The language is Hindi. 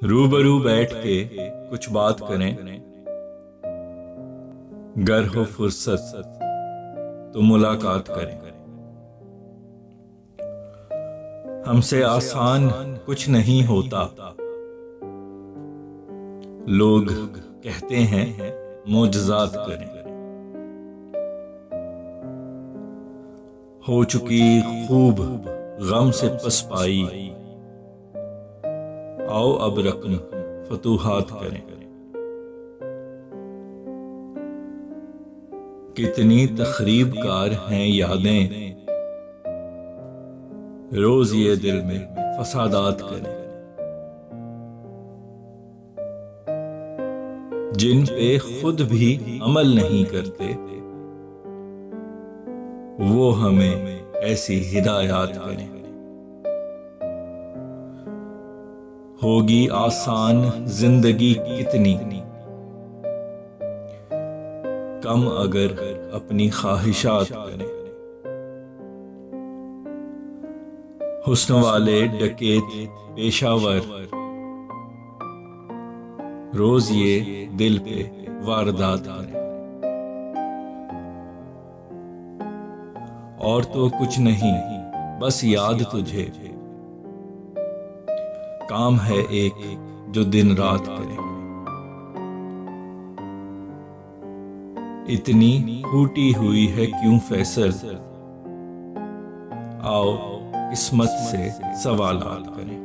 रूबरू बैठ के कुछ बात करें, गर हो फुर्सत तो मुलाकात करें। हमसे आसान कुछ नहीं होता, लोग कहते हैं मोजज़ात करें। हो चुकी खूब गम से पसपाई, आओ अब रकम फतूहात करें। कितनी तखरीबकार हैं यादें, रोज ये दिल में फसादात करें। जिन पे खुद भी अमल नहीं करते, वो हमें ऐसी हिदायत करें। होगी आसान जिंदगी कितनी, कम अगर अपनी ख्वाहिशात करें। हुस्न वाले डकैत पेशावर, रोज ये दिल पे वारदात करें। और तो कुछ नहीं, बस याद तुझे, काम है एक जो दिन रात करे। इतनी टूटी हुई है क्यों फैसल, आओ किस्मत से सवालात करें।